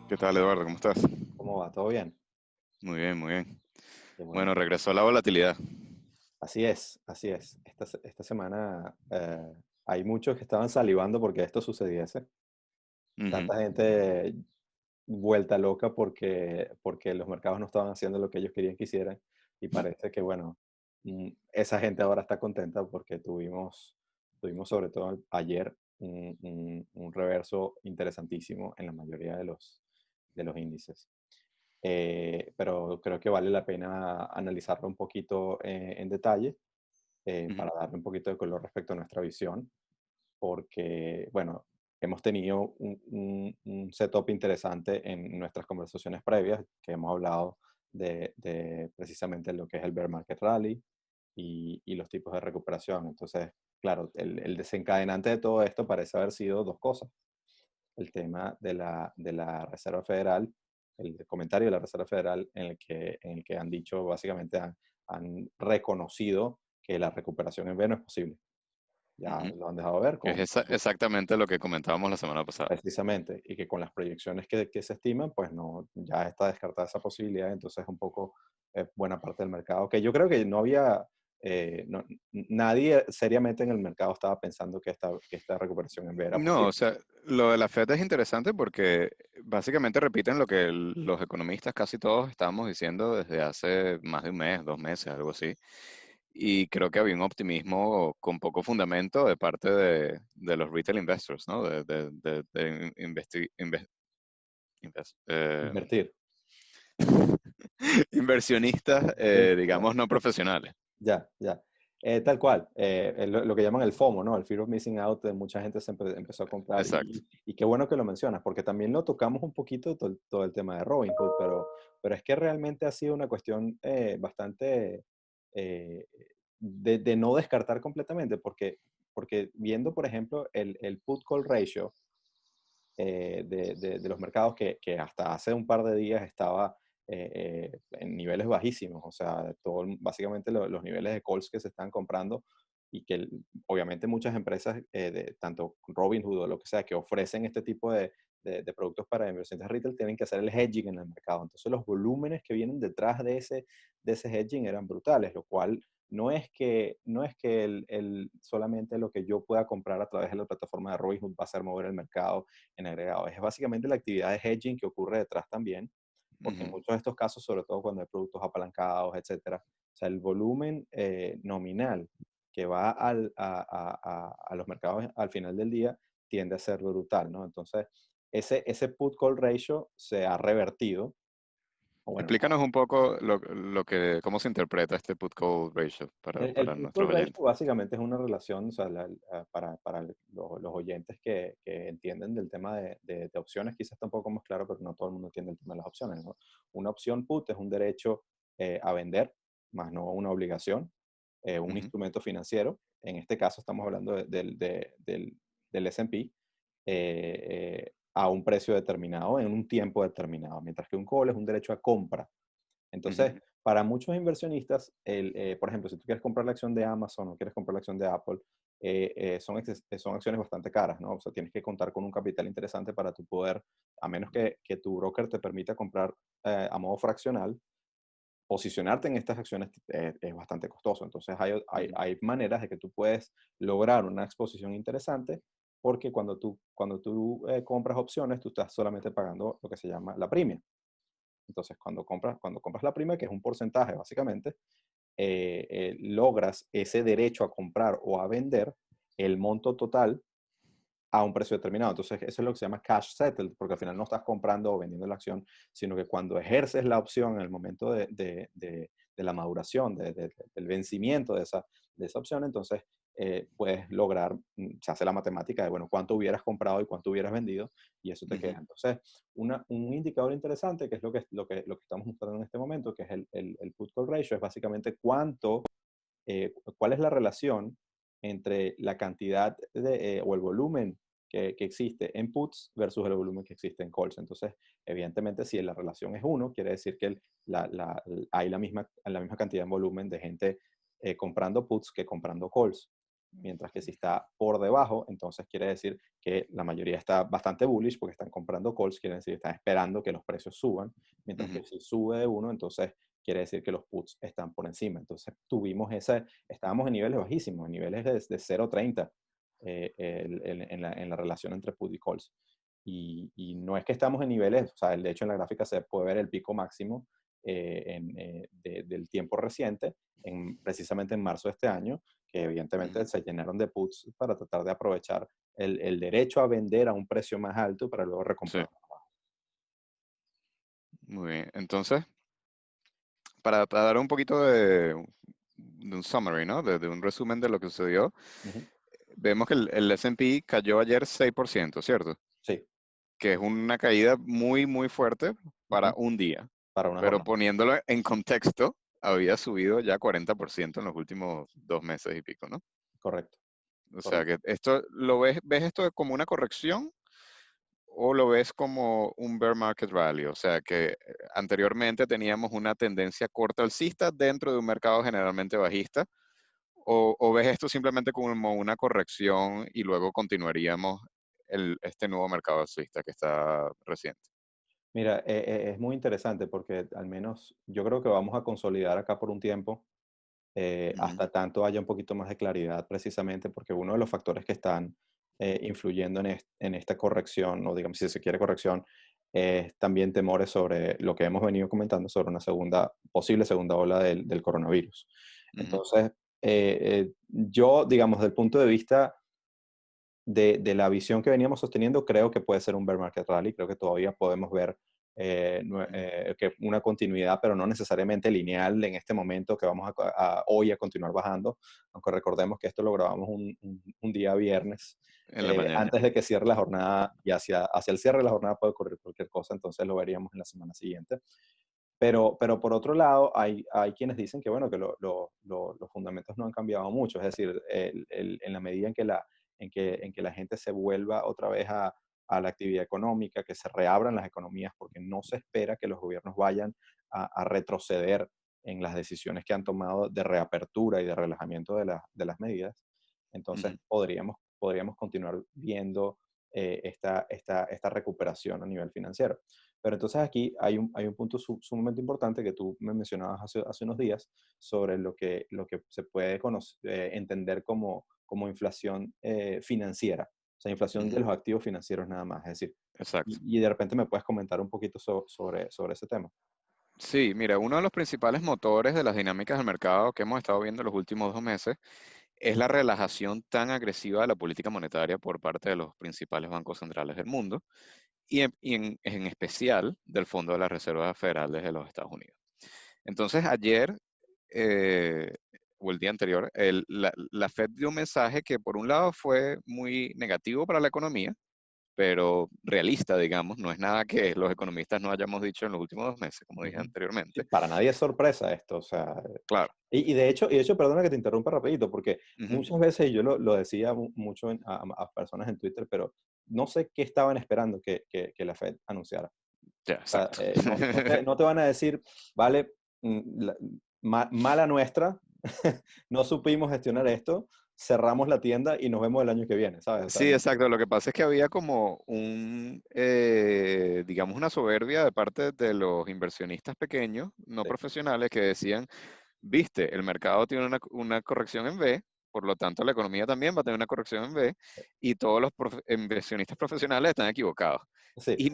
¿Qué tal, Eduardo? ¿Cómo estás? ¿Cómo va? ¿Todo bien? Muy bien, muy bien. Qué bueno. Bueno, regresó la volatilidad. Así es, así es. Esta semana hay muchos que estaban salivando porque esto sucediese. Ujú. Tanta gente vuelta loca porque los mercados no estaban haciendo lo que ellos querían que hicieran. Y parece que, bueno, esa gente ahora está contenta porque tuvimos sobre todo ayer un reverso interesantísimo en la mayoría de los índices. Pero creo que vale la pena analizarlo un poquito en detalle Ujú. para darle un poquito de color respecto a nuestra visión, porque, bueno, hemos tenido un setup interesante en nuestras conversaciones previas, que hemos hablado de precisamente lo que es el bear market rally y los tipos de recuperación. Entonces, claro, el desencadenante de todo esto parece haber sido dos cosas: el tema de la Reserva Federal, el comentario de la Reserva Federal en el que han dicho, básicamente han reconocido que la recuperación en B no es posible. Ya Ujú. lo han dejado ver Que es con exactamente lo que comentábamos la semana pasada. precisamente, y que con las proyecciones que se estiman, pues no, ya está descartada esa posibilidad. Entonces un poco buena parte del mercado, que yo creo que no había, nadie seriamente en el mercado estaba pensando que esta recuperación en B era No, o posible. sea, lo de la Fed es interesante porque básicamente repiten lo que los economistas casi todos estábamos diciendo desde hace más de un mes, 2 meses, algo así. Y creo que había un optimismo con poco fundamento de parte de los retail investors, ¿no? De Invertir. inversionistas, Sí, digamos, no profesionales. ya, ya. Tal cual, lo que llaman el FOMO, ¿no? El Fear of Missing Out, de mucha gente empezó a comprar. Exacto. Y qué bueno que lo mencionas, porque también lo tocamos un poquito todo el tema de Robinhood, pero es que realmente ha sido una cuestión bastante eh, de no descartar completamente, porque viendo, por ejemplo, el put-call ratio de los mercados que hasta hace un par de días estaba en niveles bajísimos, o sea, básicamente los niveles de calls que se están comprando y que obviamente muchas empresas, tanto Robinhood o lo que sea, que ofrecen este tipo de productos para inversionistas retail, tienen que hacer el hedging en el mercado. Entonces los volúmenes que vienen detrás de ese hedging eran brutales, lo cual no es que solamente lo que yo pueda comprar a través de la plataforma de Robinhood va a hacer mover el mercado en agregado. Es básicamente la actividad de hedging que ocurre detrás también, porque en Ujú. muchos de estos casos, sobre todo cuando hay productos apalancados, etcétera, o sea, el volumen nominal que va a los mercados al final del día tiende a ser brutal, ¿no? Entonces, ese put-call ratio se ha revertido, o bueno, Explícanos un poco cómo se interpreta este put-call ratio el para put-call nuestros oyentes. ratio básicamente es una relación, o sea, para los oyentes que entienden del tema de opciones, quizás está un poco más claro, pero no todo el mundo entiende el tema de las opciones, ¿no? Una opción put es un derecho a vender, más no una obligación, un Ujú. instrumento financiero. En este caso estamos hablando del S&P, a un precio determinado, en un tiempo determinado, mientras que un call es un derecho a compra. Ujú. Entonces, para muchos inversionistas, por ejemplo, si tú quieres comprar la acción de Amazon o quieres comprar la acción de Apple, son acciones bastante caras, ¿no? O sea, tienes que contar con un capital interesante para tu poder, a menos que tu broker te permita comprar a modo fraccional, posicionarte en estas acciones es bastante costoso. Entonces, hay, Ujú. hay maneras de que tú puedes lograr una exposición interesante, porque cuando tú compras opciones, tú estás solamente pagando lo que se llama la premia. Entonces, cuando compras la prima, que es un porcentaje básicamente, logras ese derecho a comprar o a vender el monto total a un precio determinado. Entonces, eso es lo que se llama cash settled, porque al final no estás comprando o vendiendo la acción, sino que cuando ejerces la opción en el momento de la maduración, del vencimiento de esa opción, entonces puedes lograr, se hace la matemática de, bueno, cuánto hubieras comprado y cuánto hubieras vendido, y eso te queda. Ujú. Entonces, un indicador interesante, que es lo que estamos mostrando en este momento, que es el put-call ratio, es básicamente cuál es la relación entre la cantidad o el volumen que existe en puts versus el volumen que existe en calls. Entonces, evidentemente, si la relación es uno, quiere decir que hay la misma cantidad en volumen de gente comprando puts que comprando calls. mientras que si está por debajo, entonces quiere decir que la mayoría está bastante bullish porque están comprando calls, quiere decir que están esperando que los precios suban, mientras Ujú, que si sube de uno, entonces quiere decir que los puts están por encima. Entonces estábamos en niveles bajísimos, en niveles de 0,30 en la relación entre put y calls. Y no es que estamos en niveles, o sea, de hecho en la gráfica se puede ver el pico máximo del tiempo reciente, precisamente en marzo de este año, que evidentemente ujú. se llenaron de puts para tratar de aprovechar el derecho a vender a un precio más alto para luego Sí, recomprar. muy bien. Entonces, para dar un poquito de un summary, ¿no? De un resumen de lo que sucedió, Ujú. vemos que el S&P cayó ayer 6%, ¿cierto? Sí, Que es una caída muy, muy fuerte para ujú, un día. para una Pero jornada, poniéndolo en contexto, había subido ya 40% en los últimos 2 meses y pico, ¿no? correcto, O sea correcto. que esto, ¿ves esto como una corrección o lo ves como un bear market rally? O sea que anteriormente teníamos una tendencia corta alcista dentro de un mercado generalmente bajista. ¿O ves esto simplemente como una corrección y luego continuaríamos este nuevo mercado alcista que está reciente? Mira, es muy interesante porque al menos yo creo que vamos a consolidar acá por un tiempo, Ujú, hasta tanto haya un poquito más de claridad, precisamente porque uno de los factores que están influyendo en esta corrección, o digamos, si se quiere corrección, es también temores sobre lo que hemos venido comentando sobre una posible segunda ola del coronavirus. ujú, Entonces, yo, digamos, del punto de vista de la visión que veníamos sosteniendo, creo que puede ser un bear market rally. Creo que todavía podemos ver ujú. que una continuidad, pero no necesariamente lineal en este momento, que vamos hoy a continuar bajando, aunque recordemos que esto lo grabamos un día viernes, En la mañana. antes de que cierre la jornada, y hacia el cierre de la jornada puede ocurrir cualquier cosa, entonces lo veríamos en la semana siguiente. Pero por otro lado, hay quienes dicen que, bueno, que los fundamentos no han cambiado mucho. Es decir, en la medida en que la gente se vuelva otra vez a la actividad económica, que se reabran las economías, porque no se espera que los gobiernos vayan a retroceder en las decisiones que han tomado de reapertura y de relajamiento de las medidas. Entonces, Ujú, podríamos continuar viendo esta recuperación a nivel financiero. Pero entonces aquí hay un punto sumamente importante que tú me mencionabas hace unos días sobre lo que se puede entender como inflación financiera, o sea, inflación de ujú. los activos financieros nada más. Es decir, Exacto. y de repente me puedes comentar un poquito sobre ese tema. Sí, mira, uno de los principales motores de las dinámicas del mercado que hemos estado viendo los últimos 2 meses es la relajación tan agresiva de la política monetaria por parte de los principales bancos centrales del mundo y en especial del Fondo de las Reservas Federales de los Estados Unidos. Entonces, ayer eh, o el día anterior, la Fed dio un mensaje que por un lado fue muy negativo para la economía, pero realista, digamos, no es nada que los economistas no hayamos dicho en los últimos 2 meses, como dije Ujú. Sí, anteriormente. para nadie es sorpresa esto, o sea, Claro. y de hecho, perdona que te interrumpa rapidito, porque Ujú. muchas veces, y yo lo decía mucho a personas en Twitter, pero no sé qué estaban esperando que la Fed anunciara. Ya, O sea, exacto. no te van a decir, vale, mala nuestra, no supimos gestionar esto, cerramos la tienda y nos vemos el año que viene, ¿sabes? O sea, Sí, exacto. Lo que pasa es que había como digamos, una soberbia de parte de los inversionistas pequeños, no sí, profesionales, que decían, viste, el mercado tiene una corrección en V, por lo tanto la economía también va a tener una corrección en V, y todos los inversionistas profesionales están equivocados. sí, Y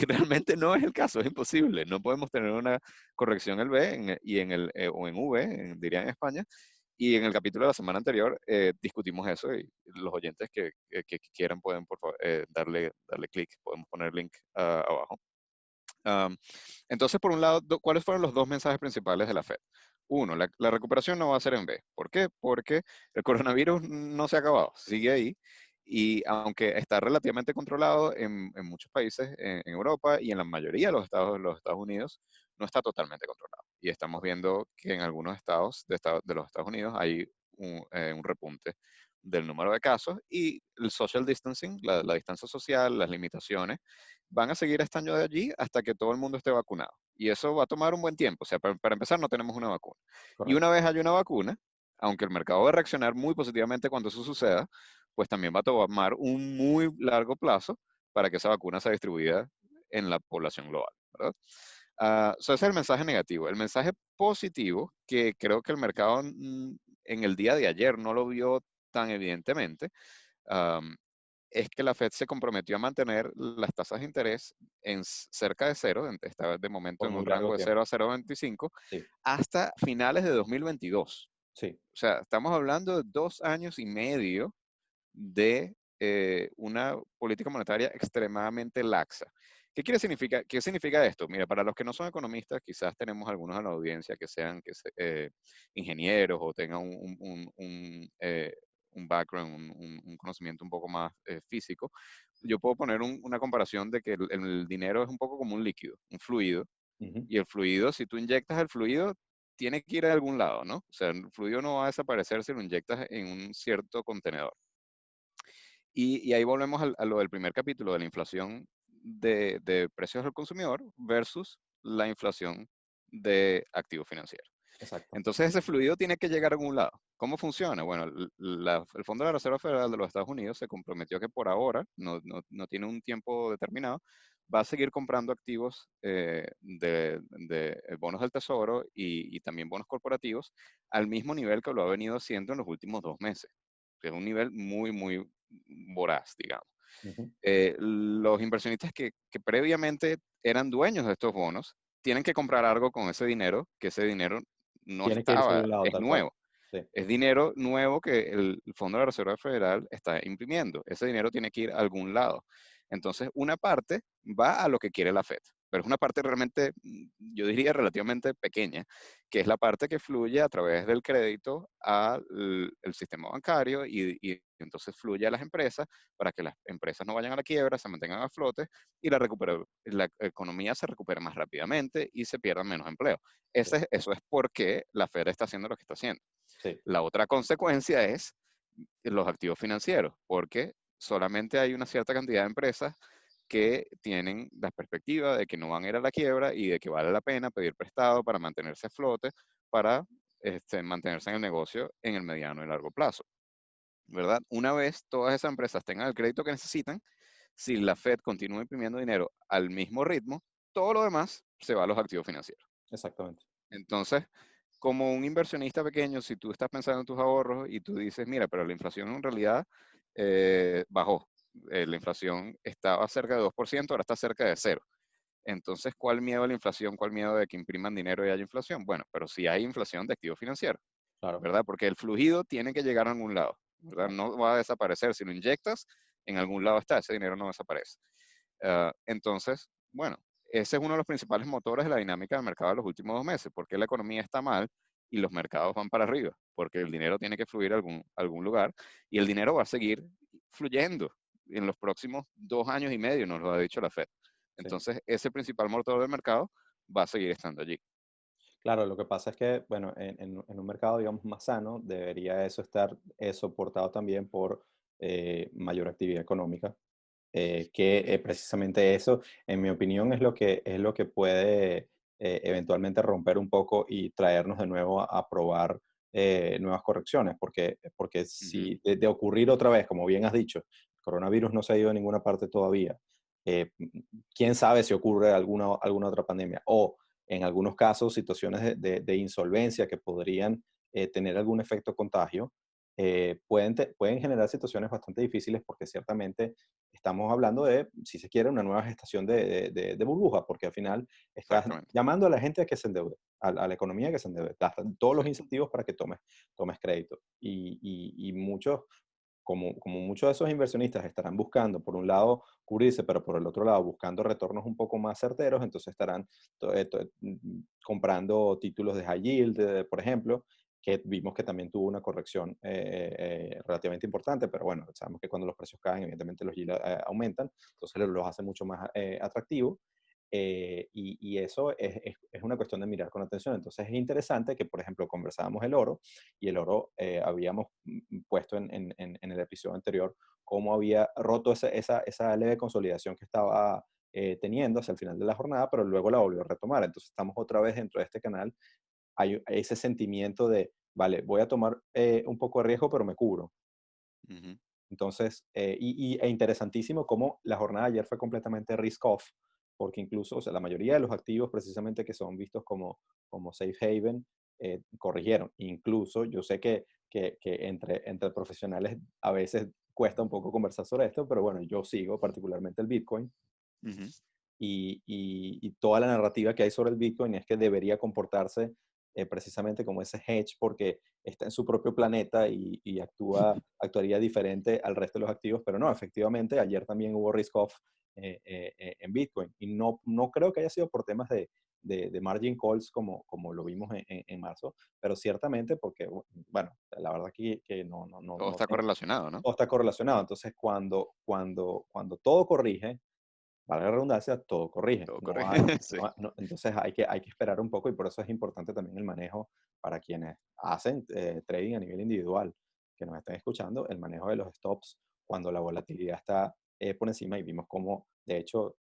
realmente no es el caso, es imposible. No podemos tener una corrección en V o en V, diría en España. Y en el capítulo de la semana anterior discutimos eso y los oyentes que quieran pueden por favor, darle clic, podemos poner el link abajo. Am, entonces, por un lado, ¿cuáles fueron los dos mensajes principales de la Fed? Uno, la recuperación no va a ser en V. ¿Por qué? Porque el coronavirus no se ha acabado, sigue ahí. Y aunque está relativamente controlado en muchos países en Europa y en la mayoría de los Estados Unidos, no está totalmente controlado. Y estamos viendo que en algunos estados de los Estados Unidos hay un repunte del número de casos y el social distancing, la distancia social, las limitaciones, van a seguir estando de allí hasta que todo el mundo esté vacunado. Y eso va a tomar un buen tiempo. O sea, para empezar, no tenemos una vacuna. Y correcto. una vez hay una vacuna, aunque el mercado va a reaccionar muy positivamente cuando eso suceda, pues también va a tomar un muy largo plazo para que esa vacuna sea distribuida en la población global, ¿verdad? So ese es el mensaje negativo. El mensaje positivo, que creo que el mercado en el día de ayer no lo vio tan evidentemente, am, es que la Fed se comprometió a mantener las tasas de interés en cerca de cero, está de momento por en muy un largo rango de tiempo. 0 a 0,25, Sí, hasta finales de 2022. sí, O sea, estamos hablando de 2 años y medio de una política monetaria extremadamente laxa. ¿Qué significa esto? Mira, para los que no son economistas, quizás tenemos algunos en la audiencia que sean ingenieros o tengan un background, un conocimiento un poco más físico. Yo puedo poner una comparación de que el dinero es un poco como un líquido, un fluido, ujú, y el fluido, si tú inyectas el fluido, tiene que ir a algún lado, ¿no? O sea, el fluido no va a desaparecer si lo inyectas en un cierto contenedor. Y ahí volvemos a lo del primer capítulo de la inflación de precios al consumidor versus la inflación de activos financieros. exacto. Entonces ese fluido tiene que llegar a algún lado. ¿Cómo funciona? Bueno, el Fondo de la Reserva Federal de los Estados Unidos se comprometió que por ahora, no tiene un tiempo determinado, va a seguir comprando activos de bonos del Tesoro y también bonos corporativos al mismo nivel que lo ha venido haciendo en los últimos 2 meses, que es un nivel muy, muy voraz, digamos. Ujú. Los inversionistas que previamente eran dueños de estos bonos tienen que comprar algo con ese dinero, que ese dinero no Tiene que irse a estaba, algún lado, es tal cual. nuevo. Sí, Es dinero nuevo que el Fondo de la Reserva Federal está imprimiendo. Ese dinero tiene que ir a algún lado. Entonces, una parte va a lo que quiere la Fed, pero es una parte realmente, yo diría, relativamente pequeña, que es la parte que fluye a través del crédito al el sistema bancario y entonces fluye a las empresas para que las empresas no vayan a la quiebra, se mantengan a flote y la economía se recupere más rápidamente y se pierdan menos empleo. sí, Eso es porque la Fed está haciendo lo que está haciendo. sí, La otra consecuencia es los activos financieros, porque solamente hay una cierta cantidad de empresas que tienen la perspectiva de que no van a ir a la quiebra y de que vale la pena pedir prestado para mantenerse a flote, para mantenerse en el negocio en el mediano y largo plazo, ¿verdad? Una vez todas esas empresas tengan el crédito que necesitan, si la Fed continúa imprimiendo dinero al mismo ritmo, todo lo demás se va a los activos financieros. exactamente. Entonces, como un inversionista pequeño, si tú estás pensando en tus ahorros y tú dices, mira, pero la inflación en realidad bajó, la inflación estaba cerca de 2%, ahora está cerca de cero. Entonces, ¿cuál miedo a la inflación? ¿Cuál miedo de que impriman dinero y haya inflación? Bueno, pero sí hay inflación de activos financieros, Claro, ¿verdad? Porque el fluido tiene que llegar a algún lado, ¿verdad? claro. No va a desaparecer. Si lo inyectas, en algún lado está, ese dinero no desaparece. Entonces, bueno, ese es uno de los principales motores de la dinámica del mercado de los últimos 2 meses. ¿Por qué la economía está mal y los mercados van para arriba? Porque el dinero tiene que fluir a algún lugar y el dinero va a seguir fluyendo en los próximos 2 años y medio, nos lo ha dicho la Fed. Sí. Entonces, ese principal motor del mercado va a seguir estando allí. Claro, lo que pasa es que, bueno, en un mercado, digamos, más sano, debería eso estar soportado también por mayor actividad económica, que precisamente eso, en mi opinión, es lo que puede eventualmente romper un poco y traernos de nuevo a probar nuevas correcciones, porque Ujú. si de ocurrir otra vez, como bien has dicho, el coronavirus no se ha ido a ninguna parte todavía, quién sabe si ocurre alguna otra pandemia o en algunos casos situaciones de insolvencia que podrían tener algún efecto contagio, pueden generar situaciones bastante difíciles porque ciertamente estamos hablando de, si se quiere, una nueva gestación de burbuja, porque al final estás Exactamente. llamando a la gente a que se endeude, a la economía que se endeude, das todos Sí, los incentivos para que tomes crédito. Y muchos, como muchos de esos inversionistas estarán buscando, por un lado, cubrirse, pero por el otro lado, buscando retornos un poco más certeros, entonces estarán comprando títulos de high yield, por ejemplo, que vimos que también tuvo una corrección relativamente importante, pero bueno, sabemos que cuando los precios caen, evidentemente los yields aumentan, entonces los hace mucho más atractivos. Y eso es una cuestión de mirar con atención. Entonces es interesante que, por ejemplo, conversábamos el oro y el oro habíamos puesto en el episodio anterior cómo había roto esa leve consolidación que estaba teniendo hacia el final de la jornada, pero luego la volvió a retomar. Entonces estamos otra vez dentro de este canal. Hay ese sentimiento de vale, voy a tomar un poco de riesgo, pero me cubro. Ujú, Entonces, interesantísimo cómo la jornada de ayer fue completamente risk off, porque incluso, o sea, la mayoría de los activos precisamente que son vistos como safe haven, corrigieron. Incluso yo sé que entre profesionales a veces cuesta un poco conversar sobre esto, pero bueno, yo sigo particularmente el Bitcoin ujú. y toda la narrativa que hay sobre el Bitcoin es que debería comportarse precisamente como ese hedge porque está en su propio planeta y actuaría diferente al resto de los activos, pero no, efectivamente, ayer también hubo risk off en Bitcoin y no creo que haya sido por temas de margin calls como lo vimos en marzo, pero ciertamente porque, bueno, la verdad que Todo no está correlacionado, ¿no? todo está correlacionado. Entonces, cuando todo corrige, valga la redundancia, todo corrige. Todo No correcto. hay, Sí. entonces hay que esperar un poco y por eso es importante también el manejo para quienes hacen trading a nivel individual, que nos estén escuchando, el manejo de los stops cuando la volatilidad está por encima y vimos cómo, de hecho,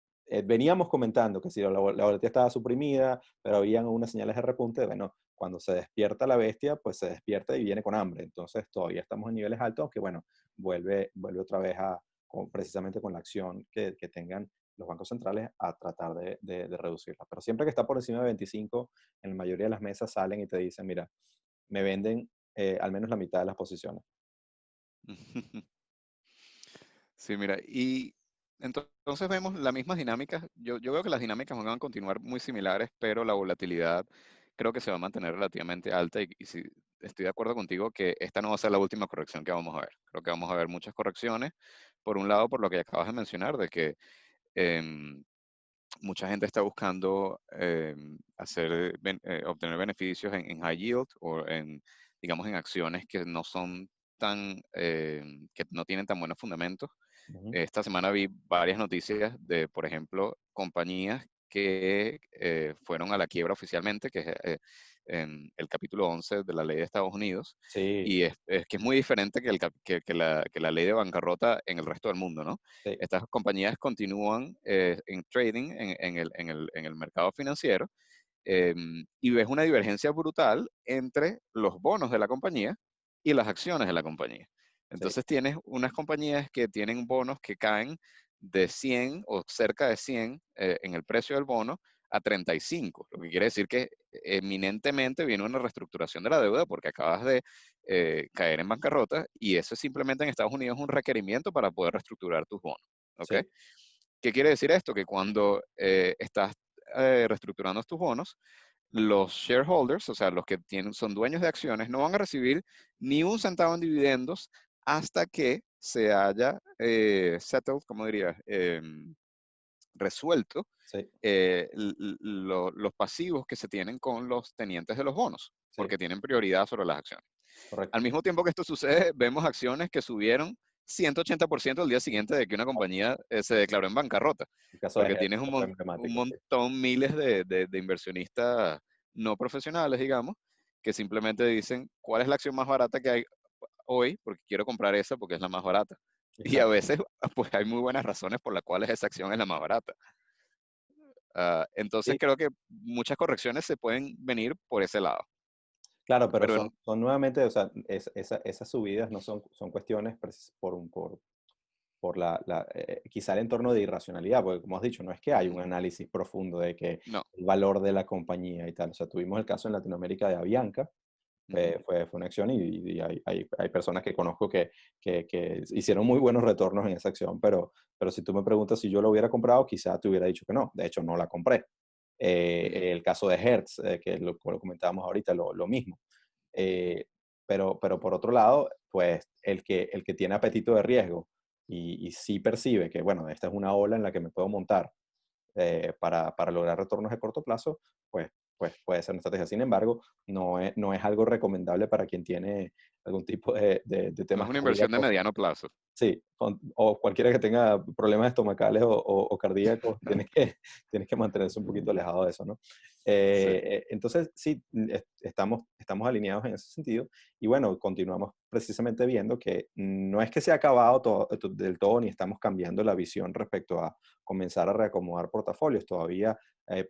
veníamos comentando que si la volatilidad estaba suprimida, pero habían unas señales de repunte, bueno, cuando se despierta la bestia, pues se despierta y viene con hambre. Entonces todavía estamos en niveles altos, aunque bueno, vuelve otra vez precisamente con la acción que tengan los bancos centrales a tratar de reducirla. Pero siempre que está por encima de 25, en la mayoría de las mesas salen y te dicen, mira, me venden al menos la mitad de las posiciones. Sí, mira, y entonces vemos las mismas dinámicas. Yo veo que las dinámicas van a continuar muy similares, pero la volatilidad creo que se va a mantener relativamente alta y sí, estoy de acuerdo contigo que esta no va a ser la última corrección que vamos a ver. Creo que vamos a ver muchas correcciones. Por un lado, por lo que acabas de mencionar, de que em, mucha gente está buscando obtener beneficios en high yield o digamos, en acciones que no son que no tienen tan buenos fundamentos. Ujú. Esta semana vi varias noticias de, por ejemplo, compañías que fueron a la quiebra oficialmente, que es en el capítulo 11 de la ley de Estados Unidos, Sí, y es que es muy diferente que, que la ley de bancarrota en el resto del mundo, ¿no? sí, Estas compañías continúan en trading en el mercado financiero y ves una divergencia brutal entre los bonos de la compañía y las acciones de la compañía. sí, Entonces tienes unas compañías que tienen bonos que caen de 100 o cerca de 100 en el precio del bono a 35, lo que quiere decir que eminentemente viene una reestructuración de la deuda porque acabas de caer en bancarrota y eso es simplemente en Estados Unidos un requerimiento para poder reestructurar tus bonos. ¿Ok? sí, ¿Qué quiere decir esto? Que cuando estás reestructurando tus bonos, los shareholders, o sea, los que son dueños de acciones, no van a recibir ni un centavo en dividendos hasta que se haya settled, ¿cómo diría? Resuelto sí, los pasivos que se tienen con los tenientes de los bonos, sí, porque tienen prioridad sobre las acciones. Al correcto. mismo tiempo que esto sucede, vemos acciones que subieron 180% el día siguiente de que una compañía se declaró en bancarrota, El caso de porque tienes Hertz fue un emblemático, sí. montón, miles de inversionistas no profesionales, digamos, que simplemente dicen, ¿cuál es la acción más barata que hay hoy? Porque quiero comprar esa porque es la más barata. Y a Exacto. veces, pues hay muy buenas razones por las cuales esa acción es la más barata. Entonces Sí, creo que muchas correcciones se pueden venir por ese lado. claro, pero Pero son nuevamente, o sea, esas subidas no son cuestiones por quizá el entorno de irracionalidad, porque como has dicho, no es que hay un ujú, análisis profundo de que no. el valor de la compañía y tal. O sea, tuvimos el caso en Latinoamérica de Avianca, Ujú. fue una acción y hay personas que conozco que hicieron muy buenos retornos en esa acción, pero si tú me preguntas si yo lo hubiera comprado, quizá te hubiera dicho que no. De hecho, no la compré. Ujú. El caso de Hertz, que lo comentábamos ahorita, lo mismo. Eh, pero por otro lado, pues el que tiene apetito de riesgo y sí percibe que, bueno, esta es una ola en la que me puedo montar para lograr retornos de corto plazo, pues puede ser una estrategia. Sin embargo, no es algo recomendable para quien tiene algún tipo de No es temas una inversión de cardíacos. mediano plazo. Sí, o cualquiera que tenga problemas estomacales o cardíacos, tienes que mantenerse un poquito alejado de eso, ¿no? Sí. Entonces, sí, estamos alineados en ese sentido y bueno, continuamos precisamente viendo que no es que se ha acabado del todo ni estamos cambiando la visión respecto a comenzar a reacomodar portafolios. Todavía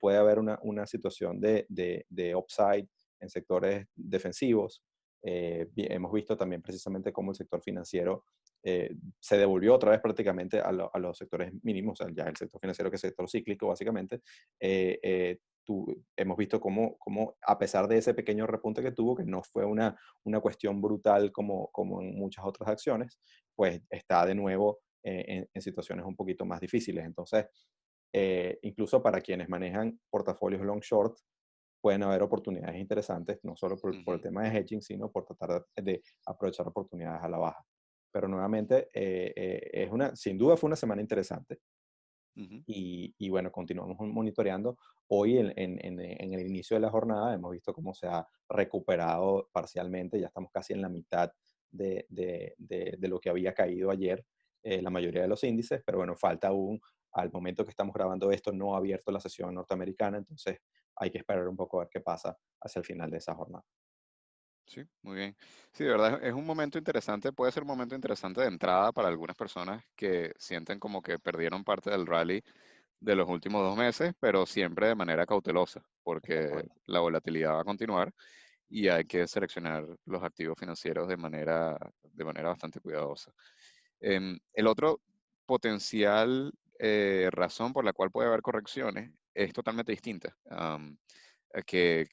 puede haber una situación de upside en sectores defensivos Hemos visto también precisamente cómo el sector financiero se devolvió otra vez prácticamente a los sectores mínimos, o sea, ya el sector financiero que es sector cíclico básicamente. eh, eh, Hemos visto cómo, a pesar de ese pequeño repunte que tuvo, que no fue una cuestión brutal como en muchas otras acciones, pues está de nuevo en situaciones un poquito más difíciles. Entonces, incluso para quienes manejan portafolios long short, pueden haber oportunidades interesantes, no solo por el Ujú, tema de hedging, sino por tratar de aprovechar oportunidades a la baja. Pero nuevamente, sin duda fue una semana interesante ujú, y bueno, continuamos monitoreando. Hoy en el inicio de la jornada hemos visto cómo se ha recuperado parcialmente, ya estamos casi en la mitad de lo que había caído ayer la mayoría de los índices, pero bueno, falta aún, al momento que estamos grabando esto, no ha abierto la sesión norteamericana, entonces hay que esperar un poco a ver qué pasa hacia el final de esa jornada. sí, muy bien. Sí, de verdad es un momento interesante, puede ser un momento interesante de entrada para algunas personas que sienten como que perdieron parte del rally de los últimos 2 meses, pero siempre de manera cautelosa, porque Exactamente. la volatilidad va a continuar y hay que seleccionar los activos financieros de manera bastante cuidadosa. El otro potencial razón por la cual puede haber correcciones es totalmente distinta que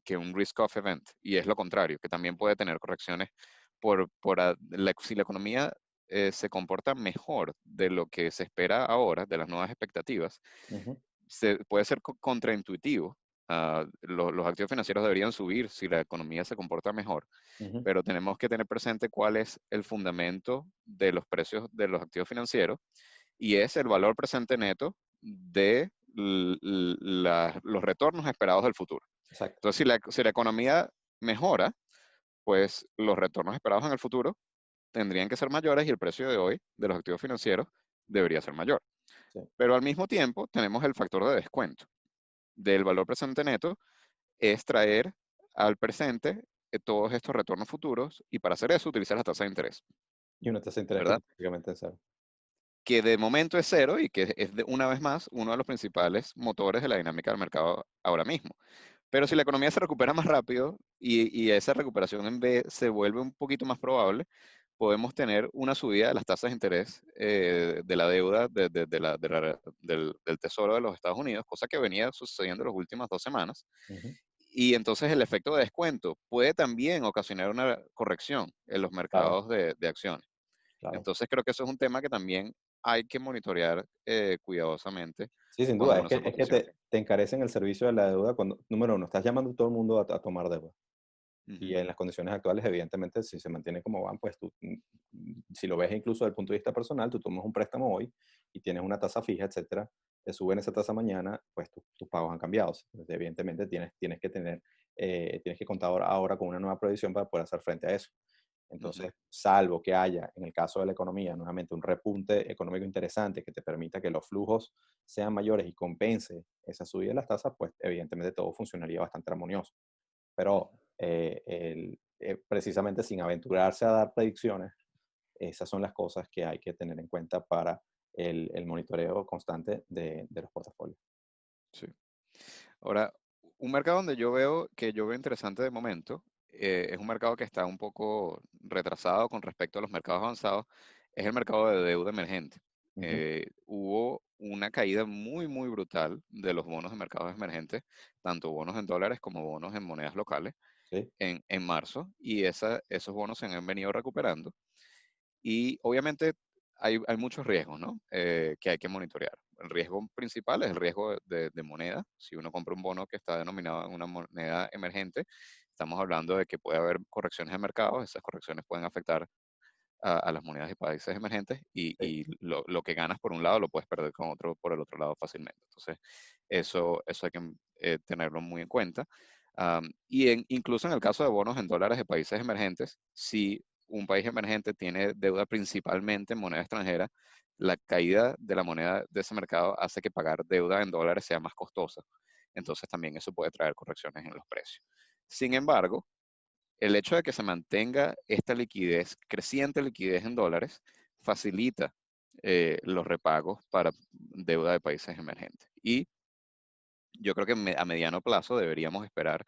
que un risk-off event, y es lo contrario, que también puede tener correcciones si la economía se comporta mejor de lo que se espera ahora, de las nuevas expectativas, Ujú, puede ser contraintuitivo. Los activos financieros deberían subir si la economía se comporta mejor, ujú, pero tenemos que tener presente cuál es el fundamento de los precios de los activos financieros y es el valor presente neto de los retornos esperados del futuro. exacto. Entonces, si la economía mejora, pues los retornos esperados en el futuro tendrían que ser mayores y el precio de hoy de los activos financieros debería ser mayor. Sí. Pero al mismo tiempo tenemos el factor de descuento del valor presente neto, es traer al presente todos estos retornos futuros y para hacer eso utilizar la tasa de interés, Y una tasa de interés que ¿verdad? está prácticamente en cero. Que de momento es cero y que es una vez más uno de los principales motores de la dinámica del mercado ahora mismo. Pero si la economía se recupera más rápido y esa recuperación en B se vuelve un poquito más probable, podemos tener una subida de las tasas de interés de la deuda del Tesoro de los Estados Unidos, cosa que venía sucediendo las últimas 2 semanas. Ujú, Y entonces el efecto de descuento puede también ocasionar una corrección en los claro, mercados de acciones. claro. Entonces creo que eso es un tema que también hay que monitorear cuidadosamente Sí, sin cuando duda, uno se es que posiciona. te encarecen el servicio de la deuda cuando, número uno, estás llamando a todo el mundo a tomar deuda. Y Ujú, en las condiciones actuales, evidentemente, si se mantiene como van, pues tú, si lo ves incluso desde el punto de vista personal, tú tomas un préstamo hoy y tienes una tasa fija, etcétera, te suben esa tasa mañana, pues tus pagos han cambiado. Entonces, evidentemente, tienes que contar ahora con una nueva previsión para poder hacer frente a eso. ujú, Entonces, salvo que haya, en el caso de la economía, nuevamente un repunte económico interesante que te permita que los flujos sean mayores y compense esa subida de las tasas, pues evidentemente todo funcionaría bastante armonioso. Pero ujú. precisamente sin aventurarse a dar predicciones, esas son las cosas que hay que tener en cuenta para el monitoreo constante de los portafolios. Sí. Ahora, un mercado donde yo veo interesante de momento, es un mercado que está un poco retrasado con respecto a los mercados avanzados, es el mercado de deuda emergente. Ujú, Hubo una caída muy, muy brutal de los bonos de mercados emergentes, tanto bonos en dólares como bonos en monedas locales, sí, en marzo, y esos bonos se han venido recuperando. Y obviamente hay muchos riesgos, ¿no? Que hay que monitorear. El riesgo principal es el riesgo de moneda. Si uno compra un bono que está denominado en una moneda emergente, estamos hablando de que puede haber correcciones de mercado. Esas correcciones pueden afectar a las monedas de países emergentes sí. y lo que ganas por un lado lo puedes perder por el otro lado fácilmente. Entonces, eso hay que tenerlo muy en cuenta. Incluso en el caso de bonos en dólares de países emergentes, si un país emergente tiene deuda principalmente en moneda extranjera, la caída de la moneda de ese mercado hace que pagar deuda en dólares sea más costosa. Entonces también eso puede traer correcciones en los precios. Sin embargo, el hecho de que se mantenga esta liquidez, creciente liquidez en dólares, facilita los repagos para deuda de países emergentes. Y yo creo que a mediano plazo deberíamos esperar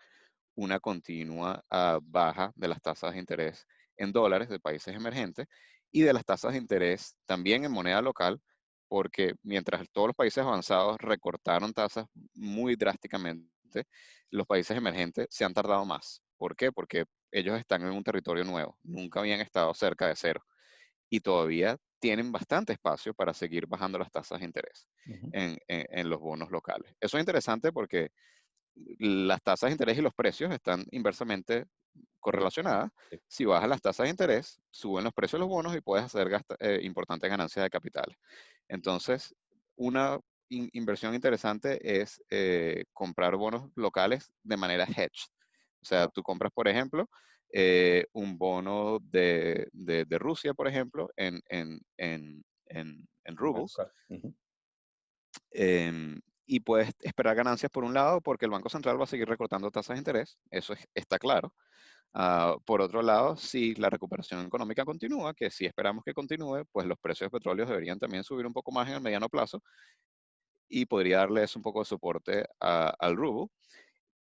una continua baja de las tasas de interés en dólares de países emergentes y de las tasas de interés también en moneda local, porque mientras todos los países avanzados recortaron tasas muy drásticamente, los países emergentes se han tardado más. ¿Por qué? Porque ellos están en un territorio nuevo, nunca habían estado cerca de cero y todavía tienen bastante espacio para seguir bajando las tasas de interés Ujú. en los bonos locales. Eso es interesante porque las tasas de interés y los precios están inversamente Relacionado, correlacionadas. sí. Si bajas las tasas de interés, suben los precios de los bonos y puedes hacer importantes ganancias de capital. Entonces, una inversión interesante es comprar bonos locales de manera hedge. O sea, Claro, tú compras, por ejemplo, un bono de Rusia, por ejemplo, en moneda rubles, local. Ujú. y puedes esperar ganancias por un lado porque el Banco Central va a seguir recortando tasas de interés, eso está claro. Por otro lado, si la recuperación económica continúa, que si esperamos que continúe, pues los precios de petróleo deberían también subir un poco más en el mediano plazo y podría darles un poco de soporte al rublo,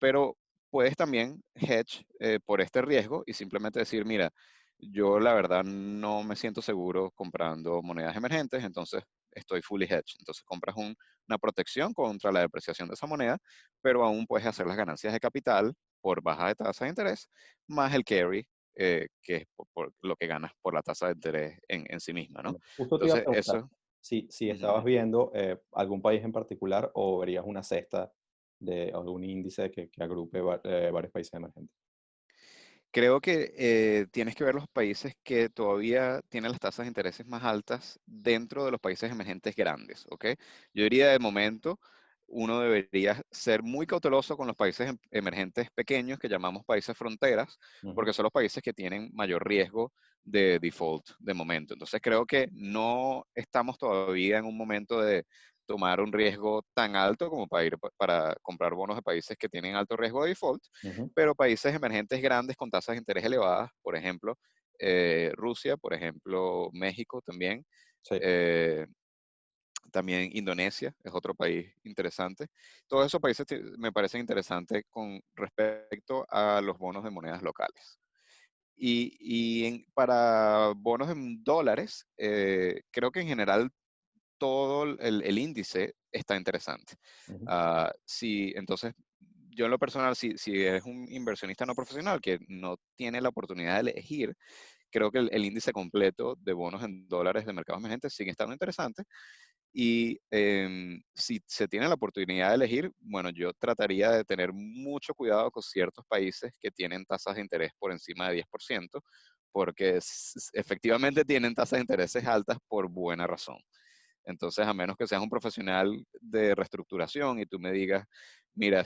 pero puedes también hedge por este riesgo y simplemente decir, mira, yo la verdad no me siento seguro comprando monedas emergentes, entonces estoy fully hedged. Entonces compras una protección contra la depreciación de esa moneda, pero aún puedes hacer las ganancias de capital por baja de tasa de interés, más el carry, que es por lo que ganas por la tasa de interés en sí misma, ¿no? Exactamente. Justo te iba a Entonces, preguntar eso. si Ujú. estabas viendo algún país en particular o verías una cesta de algún índice que agrupe varios países emergentes. Creo que tienes que ver los países que todavía tienen las tasas de intereses más altas dentro de los países emergentes grandes, ¿ok? Yo diría de momento, uno debería ser muy cauteloso con los países emergentes pequeños que llamamos países fronteras, Ujú, porque son los países que tienen mayor riesgo de default de momento. Entonces creo que no estamos todavía en un momento de tomar un riesgo tan alto como para ir para comprar bonos de países que tienen alto riesgo de default, ujú. pero países emergentes grandes con tasas de interés elevadas, por ejemplo, Rusia, por ejemplo, México también, Sí. eh, también Indonesia es otro país interesante. Todos esos países me parecen interesantes con respecto a los bonos de monedas locales. Para bonos en dólares, creo que en general todo el índice está interesante. Ujú, Sí, entonces, yo en lo personal, si eres un inversionista no profesional que no tiene la oportunidad de elegir, creo que el índice completo de bonos en dólares de mercados emergentes sigue estando interesante. Y si se tiene la oportunidad de elegir, bueno, yo trataría de tener mucho cuidado con ciertos países que tienen tasas de interés por encima de 10%, porque efectivamente tienen tasas de intereses altas por buena razón. Entonces, a menos que seas un profesional de reestructuración y tú me digas, mira,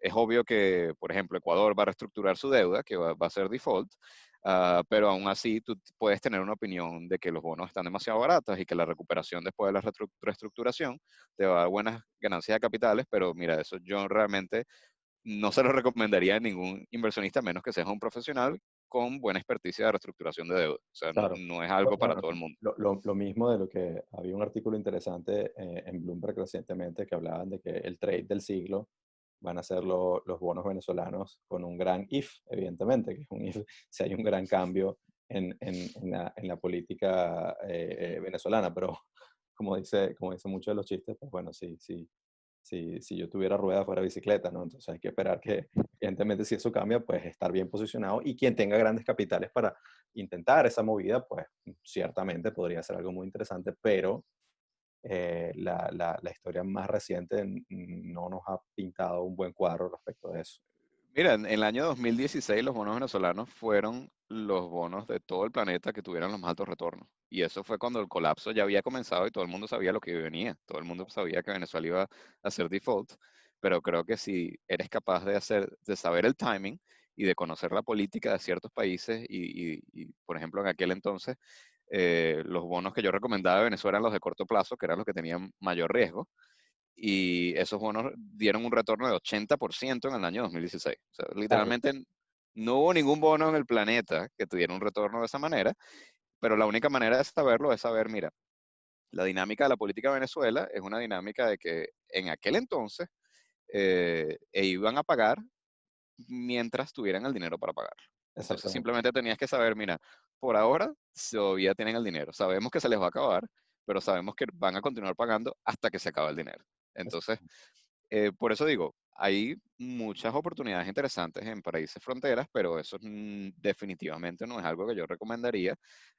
es obvio que, por ejemplo, Ecuador va a reestructurar su deuda, que va a ser default, pero aún así tú puedes tener una opinión de que los bonos están demasiado baratos y que la recuperación después de la reestructuración te va a dar buenas ganancias de capitales, pero mira, eso yo realmente no se lo recomendaría a ningún inversionista, a menos que seas un profesional con buena experticia de reestructuración de deuda. O sea, no, claro. no es algo para Bueno, todo el mundo. lo mismo de lo que había un artículo interesante en Bloomberg recientemente que hablaban de que el trade del siglo van a ser los bonos venezolanos con un gran if, evidentemente, que es un if si hay un gran cambio en la política venezolana, pero como dice muchos de los chistes, pues bueno, si yo tuviera ruedas fuera bicicleta, ¿no? Entonces hay que esperar que, evidentemente, si eso cambia, pues estar bien posicionado y quien tenga grandes capitales para intentar esa movida, pues ciertamente podría ser algo muy interesante, pero la historia más reciente no nos ha pintado un buen cuadro respecto de eso. Mira, en el año 2016 los bonos venezolanos fueron los bonos de todo el planeta que tuvieran los más altos retornos. Y eso fue cuando el colapso ya había comenzado y todo el mundo sabía lo que venía. Todo el mundo sabía que Venezuela iba a hacer default. Pero creo que si eres capaz de saber el timing y de conocer la política de ciertos países por ejemplo, en aquel entonces, los bonos que yo recomendaba de Venezuela eran los de corto plazo, que eran los que tenían mayor riesgo y esos bonos dieron un retorno de 80% en el año 2016. O sea, Claro, literalmente no hubo ningún bono en el planeta que tuviera un retorno de esa manera, pero la única manera de saberlo es saber, mira, la dinámica de la política de Venezuela es una dinámica de que en aquel entonces iban a pagar mientras tuvieran el dinero para pagarlo. Entonces Exactamente. simplemente tenías que saber, mira, por ahora todavía tienen el dinero. Sabemos que se les va a acabar, pero sabemos que van a continuar pagando hasta que se acabe el dinero. Entonces, Exactamente. por eso digo, hay muchas oportunidades interesantes en países fronteras, pero eso definitivamente no es algo que yo recomendaría,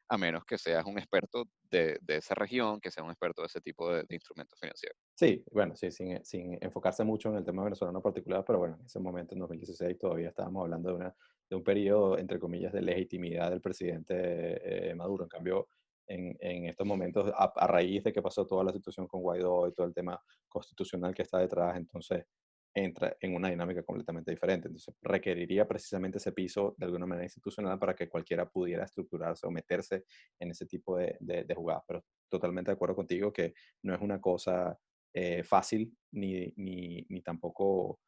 a menos que seas un experto de esa región, que seas un experto de ese tipo de instrumentos financieros. Sí, bueno, sí, sin enfocarse mucho en el tema venezolano en particular, pero bueno, en ese momento, en 2016, todavía estábamos hablando de un periodo, entre comillas, de legitimidad del presidente Maduro. En cambio, en estos momentos, a raíz de que pasó toda la situación con Guaidó y todo el tema constitucional que está detrás, entonces entra en una dinámica completamente diferente. Entonces, requeriría precisamente ese piso de alguna manera institucional para que cualquiera pudiera estructurarse o meterse en ese tipo de jugadas. Pero totalmente de acuerdo contigo que no es una cosa fácil ni tampoco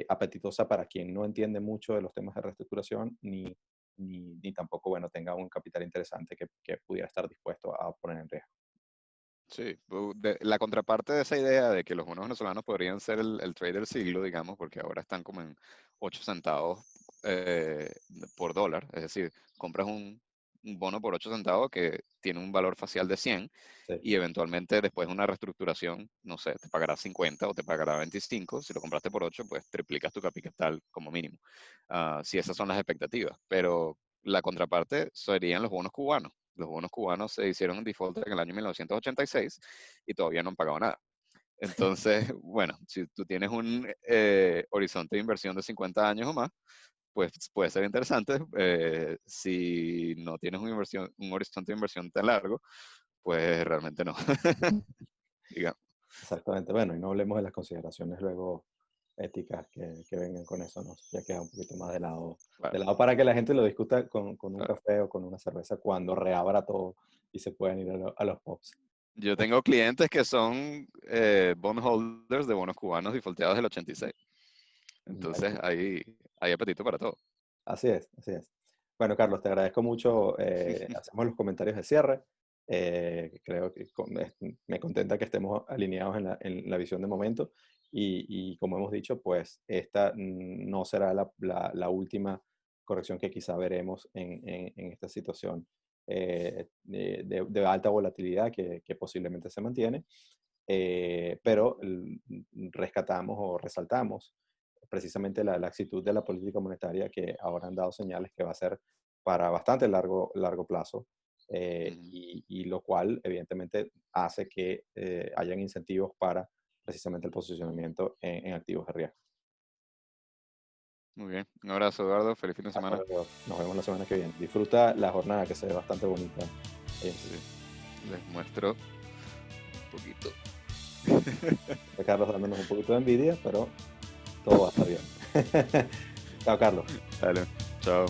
apetitosa para quien no entiende mucho de los temas de reestructuración, ni tampoco, bueno, tenga un capital interesante que pudiera estar dispuesto a poner en riesgo. Sí, la contraparte de esa idea de que los bonos venezolanos podrían ser el trade del siglo, digamos, porque ahora están como en 8 centavos por dólar, es decir, compras un bono por 8 centavos que tiene un valor facial de 100 Sí, y eventualmente después de una reestructuración, no sé, te pagará 50 o te pagará 25, si lo compraste por 8, pues triplicas tu capital como mínimo, si esas son las expectativas, pero la contraparte serían los bonos cubanos. Los bonos cubanos se hicieron en default en el año 1986 y todavía no han pagado nada. Entonces, bueno, si tú tienes un horizonte de inversión de 50 años o más, pues puede ser interesante. Si no tienes un horizonte de inversión tan largo, pues realmente no. Digamos. exactamente. Bueno, y no hablemos de las consideraciones luego éticas que vengan con eso, ¿no? Ya queda un poquito más de Claro, lado para que la gente lo discuta con un claro. café o con una cerveza cuando reabra todo y se puedan ir a los pubs. Yo tengo clientes que son bondholders de bonos cubanos defaulteados del 86. Entonces, Buenísimo. hay apetito para todo. Así es, así es. Bueno, Carlos, te agradezco mucho. Hacemos los comentarios de cierre. Creo que me contenta que estemos alineados en la visión de momento y como hemos dicho, pues esta no será la última corrección que quizá veremos en esta situación de alta volatilidad que posiblemente se mantiene, pero rescatamos o resaltamos precisamente la actitud de la política monetaria que ahora han dado señales que va a ser para bastante largo plazo, Ujú. y lo cual evidentemente hace que hayan incentivos para precisamente el posicionamiento en activos de riesgo. Muy bien. Un abrazo, Eduardo. Feliz fin de semana. Acuerdo. Nos vemos la semana que viene. Disfruta la jornada que se ve bastante bonita ahí en Sí, Houston. les muestro un poquito. Carlos dándonos un poquito de envidia, pero todo va a estar bien. Chao, Carlos. Dale, chao.